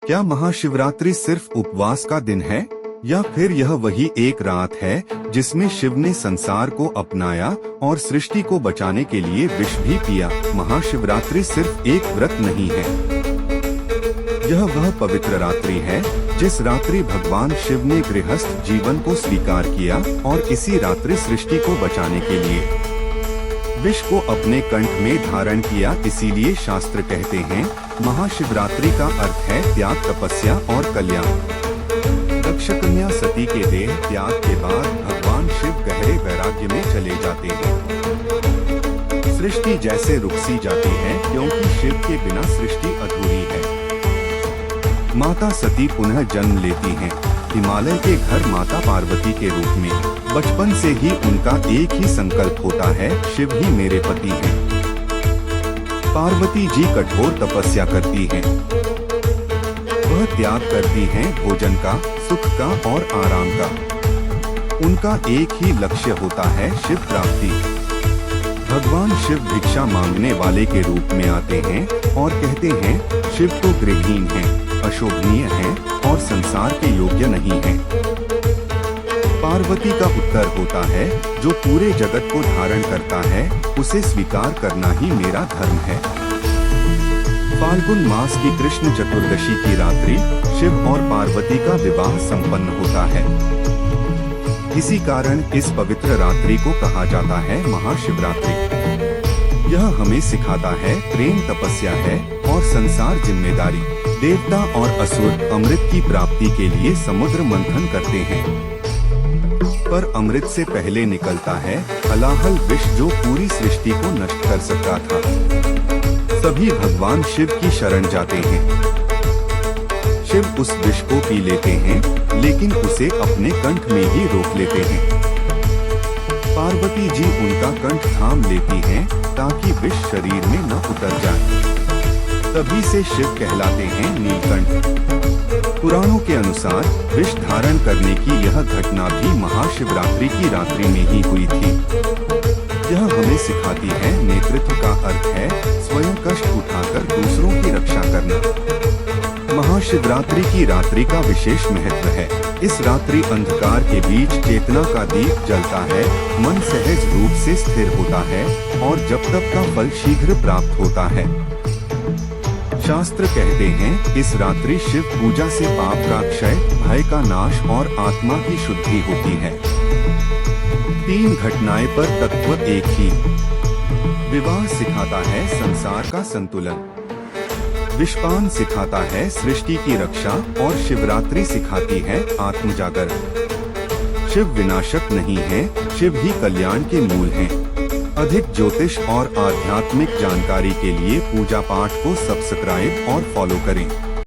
क्या महाशिवरात्रि सिर्फ उपवास का दिन है, या फिर यह वही एक रात है जिसमें शिव ने संसार को अपनाया और सृष्टि को बचाने के लिए विष भी पिया? महाशिवरात्रि सिर्फ एक व्रत नहीं है, यह वह पवित्र रात्रि है जिस रात्रि भगवान शिव ने गृहस्थ जीवन को स्वीकार किया और इसी रात्रि सृष्टि को बचाने के लिए विष को अपने कंठ में धारण किया। इसीलिए शास्त्र कहते हैं, महाशिवरात्रि का अर्थ है त्याग, तपस्या और कल्याण। दक्षकन्या सती के देह त्याग के बाद भगवान शिव गहरे वैराग्य में चले जाते हैं। सृष्टि जैसे रुक सी जाती है, क्योंकि शिव के बिना सृष्टि अधूरी है। माता सती पुनः जन्म लेती हैं, हिमालय के घर माता पार्वती के रूप में। बचपन से ही उनका एक ही संकल्प होता है, शिव ही मेरे पति हैं। पार्वती जी कठोर तपस्या करती हैं। वह त्याग करती हैं भोजन का, सुख का और आराम का। उनका एक ही लक्ष्य होता है, शिव प्राप्ति। भगवान शिव भिक्षा मांगने वाले के रूप में आते हैं और कहते हैं, शिव तो गृहहीन है, अशोभनीय है और संसार के योग्य नहीं है। पार्वती का उत्तर होता है, जो पूरे जगत को धारण करता है उसे स्वीकार करना ही मेरा धर्म है। फाल्गुन मास की कृष्ण चतुर्दशी की रात्रि शिव और पार्वती का विवाह संपन्न होता है। इसी कारण इस पवित्र रात्रि को कहा जाता है महाशिवरात्रि। यह हमें सिखाता है, प्रेम तपस्या है और संसार जिम्मेदारी। देवता और असुर अमृत की प्राप्ति के लिए समुद्र मंथन करते हैं, पर अमृत से पहले निकलता है हलाहल विष, जो पूरी सृष्टि को नष्ट कर सकता था। सभी भगवान शिव की शरण जाते हैं। शिव उस विष को पी लेते हैं, लेकिन उसे अपने कंठ में ही रोक लेते हैं। पार्वती जी उनका कंठ थाम लेती हैं, ताकि विष शरीर में न उतर जाए। तभी से शिव कहलाते हैं नीलकंठ। पुराणों के अनुसार विष धारण करने की यह घटना भी महाशिवरात्रि की रात्रि में ही हुई थी। यह हमें सिखाती है, नेतृत्व का अर्थ है स्वयं कष्ट उठाकर दूसरों की रक्षा करना। महाशिवरात्रि की रात्रि का विशेष महत्व है। इस रात्रि अंधकार के बीच चेतना का दीप जलता है, मन सहज रूप से स्थिर होता है और जप तप का फल शीघ्र प्राप्त होता है। शास्त्र कहते हैं, इस रात्रि शिव पूजा से पाप का क्षय, भय का नाश और आत्मा की शुद्धि होती है। 3 घटनाएं पर तत्व एक ही। विवाह सिखाता है संसार का संतुलन, विषपान सिखाता है सृष्टि की रक्षा और शिवरात्रि सिखाती है आत्मजागरण। शिव विनाशक नहीं है, शिव ही कल्याण के मूल हैं। अधिक ज्योतिष और आध्यात्मिक जानकारी के लिए पूजा पाठ को सब्सक्राइब और फॉलो करें।